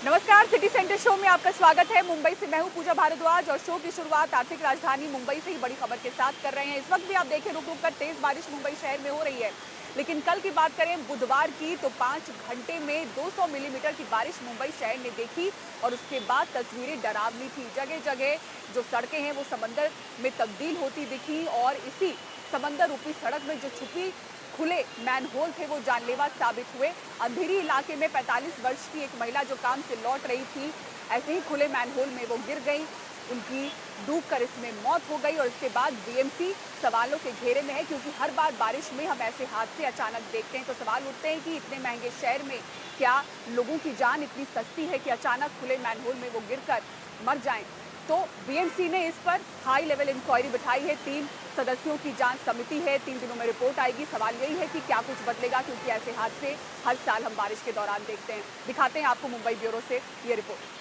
नमस्कार, city centre show में आपका स्वागत है। मुंबई से मैं हूं पूजा भारद्वाज और शो की शुरुआत आर्थिक राजधानी मुंबई से ही बड़ी खबर के साथ कर रहे हैं। इस वक्त भी आप देखें रुक रुक कर तेज बारिश मुंबई शहर में हो रही है, लेकिन कल की बात करें बुधवार की तो 5 घंटे में 200 मिलीमीटर की बारिश मुंबई शहर ने देखी और उसके बाद तस्वीरें डरावनी थी। जगह जगह जो सड़कें हैं वो समंदर में तब्दील होती दिखी और इसी समंदर रूपी सड़क में जो छुपी खुले मैनहोल थे वो जानलेवा साबित हुए। अंधेरी इलाके में 45 वर्ष की एक महिला जो काम से लौट रही थी, ऐसे ही खुले मैनहोल में वो गिर गई। उनकी डूबकर इसमें मौत हो गई और इसके बाद बीएमसी सवालों के घेरे में है, क्योंकि हर बार बारिश में हम ऐसे हादसे अचानक देखते हैं तो सवाल उठते हैं कि इतने महंगे शहर में क्या लोगों की जान इतनी सस्ती है कि अचानक खुले मैनहोल में वो गिरकर मर जाएं। तो बीएमसी ने इस पर हाई लेवल इंक्वायरी बिठाई है। 3 सदस्यों की जांच समिति है, 3 दिनों में रिपोर्ट आएगी। सवाल यही है कि क्या कुछ बदलेगा, क्योंकि ऐसे हादसे हर साल हम बारिश के दौरान देखते हैं। दिखाते हैं आपको मुंबई ब्यूरो से ये रिपोर्ट।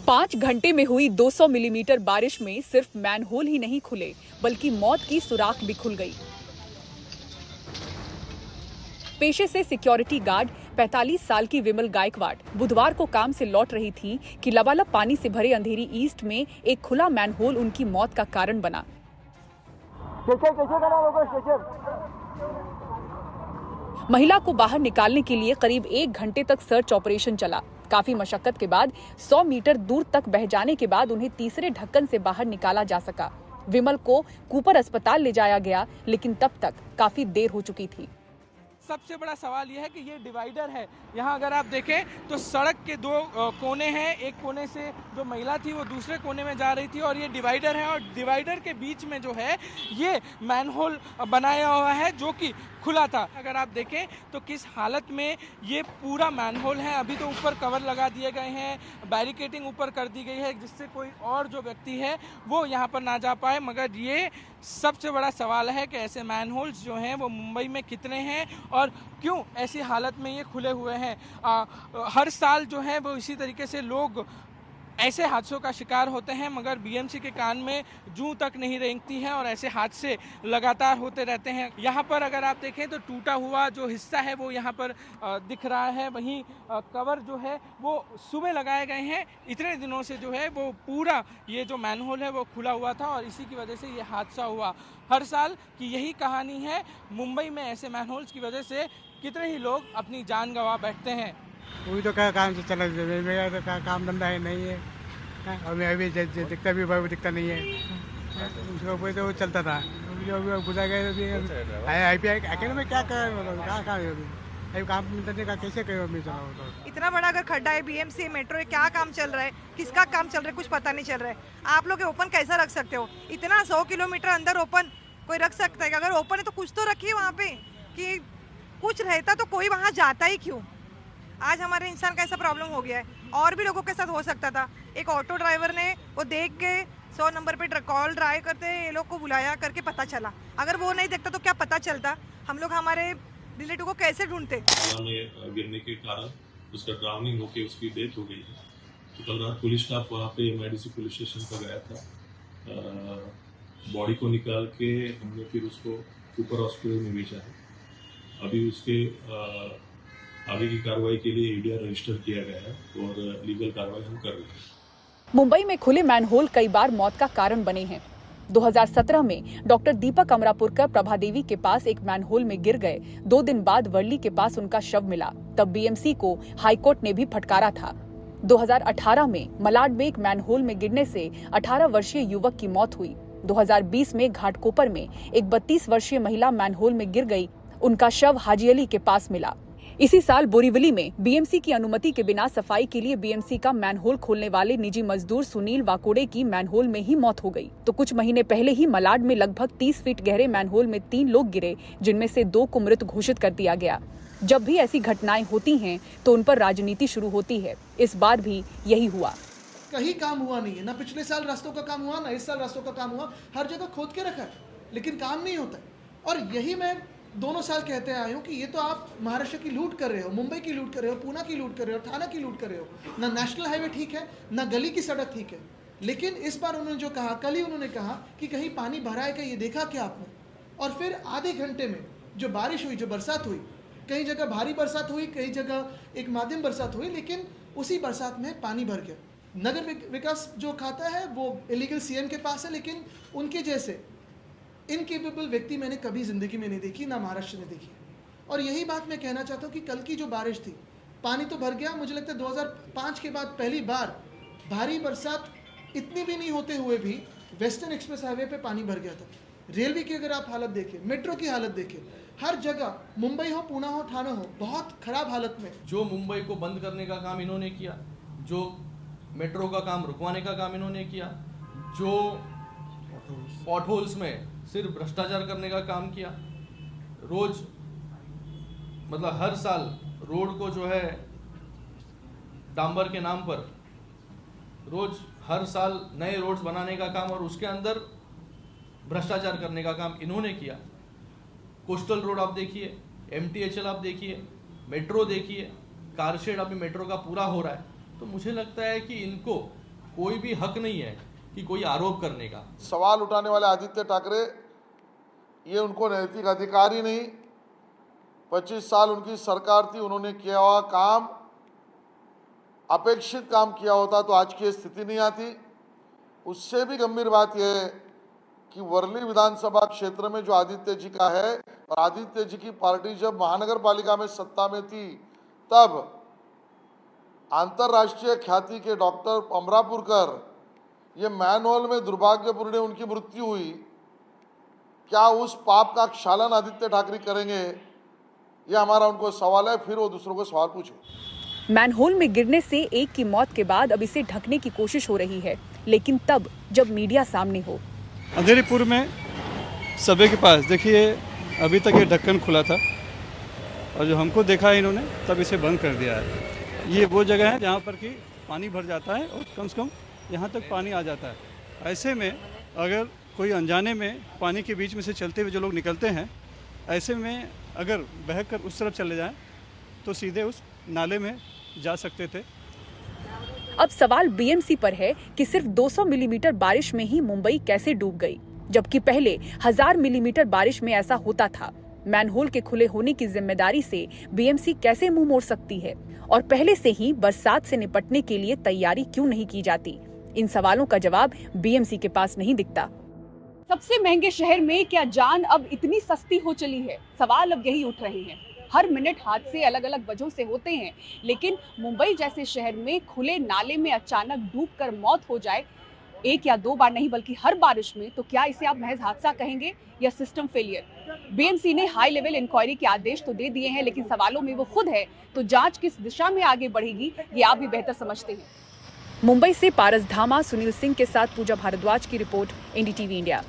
पाँच घंटे में हुई 200 मिलीमीटर बारिश में सिर्फ मैनहोल ही नहीं खुले, बल्कि मौत की सुराख भी खुल गई। पेशे से सिक्योरिटी गार्ड 45 साल की विमल गायकवाड़ बुधवार को काम से लौट रही थी कि लबालब पानी से भरे अंधेरी ईस्ट में एक खुला मैनहोल उनकी मौत का कारण बना। महिला को बाहर निकालने के लिए करीब 1 घंटे तक सर्च ऑपरेशन चला। काफी मशक्कत के बाद 100 मीटर दूर तक बह जाने के बाद उन्हें तीसरे ढक्कन से बाहर निकाला जा सका। विमल को कूपर अस्पताल ले जाया गया, लेकिन तब तक काफी देर हो चुकी थी। सबसे बड़ा सवाल यह है कि ये डिवाइडर है। यहाँ अगर आप देखें तो सड़क के 2 कोने हैं। एक कोने से जो महिला थी वो दूसरे कोने में जा रही थी और ये डिवाइडर है और डिवाइडर के बीच में जो है ये मैनहोल बनाया हुआ है जो कि खुला था। अगर आप देखें तो किस हालत में ये पूरा मैनहोल है। अभी तो ऊपर कवर लगा दिए गए हैं, बैरिकेडिंग ऊपर कर दी गई है जिससे कोई और जो व्यक्ति है वो यहाँ पर ना जा पाए। मगर ये सबसे बड़ा सवाल है कि ऐसे मैनहोल्स जो हैं वो मुंबई में कितने हैं और क्यों ऐसी हालत में ये खुले हुए हैं। हर साल जो है वो इसी तरीके से लोग ऐसे हादसों का शिकार होते हैं, मगर बीएमसी के कान में जूं तक नहीं रेंगती है और ऐसे हादसे लगातार होते रहते हैं। यहाँ पर अगर आप देखें तो टूटा हुआ जो हिस्सा है वो यहाँ पर दिख रहा है। वहीं कवर जो है वो सुबह लगाए गए हैं। इतने दिनों से जो है वो पूरा ये जो मैनहोल है वो खुला हुआ था और इसी की वजह से ये हादसा हुआ। हर साल की यही कहानी है। मुंबई में ऐसे मैनहोल्स की वजह से कितने ही लोग अपनी जान गंवा बैठते हैं। वही तो क्या काम से चला, मेरा तो काम धंधा है नहीं है और मैं अभी दिखता भी भाई दिखता नहीं है। उसके ऊपर तो वो चलता था, गुजर गए। IPI अकेले में क्या कर काम धंधे का कैसे करो। इतना बड़ा अगर खड्डा है, बीएमसी मेट्रो है, क्या काम चल रहा है, किसका काम चल रहा है, कुछ पता नहीं चल रहा है। आप लोग ओपन कैसा रख सकते हो? इतना 100 किलोमीटर अंदर ओपन कोई रख सकता है? अगर ओपन है तो कुछ तो रखिए वहाँ पे, कि कुछ रहता तो कोई वहाँ जाता ही क्यों। आज हमारे इंसान का ऐसा प्रॉब्लम हो गया है, और भी लोगों के साथ हो सकता था। एक ऑटो ड्राइवर ने वो देख के 100 नंबर पे कॉल ड्राइव करते ये लोग को बुलाया करके पता चला। अगर वो नहीं देखता तो क्या पता चलता? हम लोग हमारे रिलेटिव को कैसे ढूंढते? गिरने के कारण उसका ड्राउनिंग होकर उसकी डेथ हो गई है। तो कल रात पुलिस स्टाफ वहाँ पे MIDC पुलिस स्टेशन पर गया था। बॉडी को निकाल के हमने फिर उसको कूपर हॉस्पिटल में भेजा है। अभी उसके आगे की कार्रवाई के लिए ADR रजिस्टर किया गया है और लीगल कार्रवाई हम कर रहे हैं। मुंबई में खुले मैनहोल कई बार मौत का कारण बने हैं। 2017 में डॉक्टर दीपक अमरापुरकर प्रभादेवी के पास एक मैनहोल में गिर गए। 2 दिन बाद वर्ली के पास उनका शव मिला। तब बीएमसी को हाईकोर्ट ने भी फटकारा था। 2018 में मलाड में एक मैनहोल में गिरने से 18 वर्षीय युवक की मौत हुई। 2020 में घाटकोपर में एक 32 वर्षीय महिला मैनहोल में गिर गई। उनका शव हाजी अली के पास मिला। इसी साल बोरीवली में बीएमसी की अनुमति के बिना सफाई के लिए बीएमसी का मैनहोल खोलने वाले निजी मजदूर सुनील वाकोड़े की मैनहोल में ही मौत हो गई। तो कुछ महीने पहले ही मलाड में लगभग 30 फीट गहरे मैनहोल में 3 लोग गिरे, जिनमें से 2 को मृत घोषित कर दिया गया। जब भी ऐसी घटनाएं होती हैं तो उन पर राजनीति शुरू होती है। इस बार भी यही हुआ। कहीं काम हुआ नहीं है, ना पिछले साल रास्तों का काम हुआ, ना इस साल रास्तों का काम हुआ। हर जगह खोद के रखा है लेकिन काम नहीं होता। और यही मैं दोनों साल कहते आए हूँ कि ये तो आप महाराष्ट्र की लूट कर रहे हो, मुंबई की लूट कर रहे हो, पूना की लूट कर रहे हो, थाना की लूट कर रहे हो। ना नेशनल हाईवे ठीक है, ना गली की सड़क ठीक है। लेकिन इस बार उन्होंने जो कहा, कल ही उन्होंने कहा कि कहीं पानी भरा है क्या, ये देखा क्या आपने? और फिर आधे घंटे में जो बारिश हुई, जो बरसात हुई, कई जगह भारी बरसात हुई, कई जगह एक माध्यम बरसात हुई, लेकिन उसी बरसात में पानी भर गया। नगर विकास जो खाता है वो इलीगल सीएम के पास है, लेकिन उनके जैसे इनकेपेबल व्यक्ति मैंने कभी ज़िंदगी में नहीं देखी, ना महाराष्ट्र ने देखी। और यही बात मैं कहना चाहता हूँ कि कल की जो बारिश थी, पानी तो भर गया। मुझे लगता है 2005 के बाद पहली बार भारी बरसात इतनी भी नहीं होते हुए भी वेस्टर्न एक्सप्रेस हाईवे पे पानी भर गया था। रेलवे की अगर आप हालत देखें, मेट्रो की हालत देखें, हर जगह, मुंबई हो, पुणे हो, ठाणे हो, बहुत खराब हालत में। जो मुंबई को बंद करने का काम इन्होंने किया, जो मेट्रो का काम रुकवाने का काम इन्होंने किया, जो पॉटहोल्स में सिर्फ भ्रष्टाचार करने का काम किया, रोज मतलब हर साल रोड को जो है डांबर के नाम पर रोज हर साल नए रोड्स बनाने का काम और उसके अंदर भ्रष्टाचार करने का काम इन्होंने किया। कोस्टल रोड आप देखिए, MTHL आप देखिए, मेट्रो देखिए, कारशेड अभी मेट्रो का पूरा हो रहा है। तो मुझे लगता है कि इनको कोई भी हक नहीं है कि कोई आरोप करने का। सवाल उठाने वाले आदित्य ठाकरे, ये उनको नैतिक अधिकार ही नहीं। 25 साल उनकी सरकार थी, उन्होंने किया हुआ काम, अपेक्षित काम किया होता तो आज की स्थिति नहीं आती। उससे भी गंभीर बात यह है कि वर्ली विधानसभा क्षेत्र में जो आदित्य जी का है, और आदित्य जी की पार्टी जब महानगर पालिका में सत्ता में थी, तब अंतर्राष्ट्रीय ख्याति के डॉक्टर अमरापुरकर, ये मैनहोल में दुर्भाग्यपूर्ण उनकी मृत्यु हुई। क्या उस पाप का क्षालन आदित्य ठाकरे करेंगे? ये हमारा उनको सवाल है। फिर वो दूसरों को सवाल पूछे। मैनहोल में गिरने से एक की मौत के बाद अब इसे ढकने की कोशिश हो रही है, लेकिन तब जब मीडिया सामने हो। अंधेरीपुर में सबे के पास देखिए, अभी तक ये ढक्कन खुला था और जो हमको देखा है इन्होंने, तब इसे बंद कर दिया है। ये वो जगह है जहाँ पर कि पानी भर जाता है और कम से कम यहाँ तक पानी आ जाता है। ऐसे में अगर कोई अनजाने में पानी के बीच में से चलते हुए जो लोग निकलते हैं, ऐसे में अगर बहकर उस तरफ चले जाएं तो सीधे उस नाले में जा सकते थे। अब सवाल बीएमसी पर है कि सिर्फ 200 मिलीमीटर बारिश में ही मुंबई कैसे डूब गई, जबकि पहले 1000 मिलीमीटर बारिश में ऐसा होता था। मैनहोल के खुले होने की जिम्मेदारी से बीएमसी कैसे मुंह मोड़ सकती है, और पहले से ही बरसात से निपटने के लिए तैयारी क्यों नहीं की जाती? इन सवालों का जवाब बीएमसी के पास नहीं दिखता। सबसे महंगे शहर में क्या जान अब इतनी सस्ती हो चली है? सवाल अब यही उठ रहे हैं। हर मिनट हादसे अलग अलग वजहों से होते हैं, लेकिन मुंबई जैसे शहर में खुले नाले में अचानक डूबकर मौत हो जाए, एक या दो बार नहीं बल्कि हर बारिश में, तो क्या इसे आप महज हादसा कहेंगे या सिस्टम फेलियर? बीएमसी ने हाई लेवल इंक्वायरी के आदेश तो दे दिए हैं, लेकिन सवालों में वो खुद है, तो जांच किस दिशा में आगे बढ़ेगी ये आप भी बेहतर समझते हैं। मुंबई से पारस धामा, सुनील सिंह के साथ पूजा भारद्वाज की रिपोर्ट, NDTV इंडिया।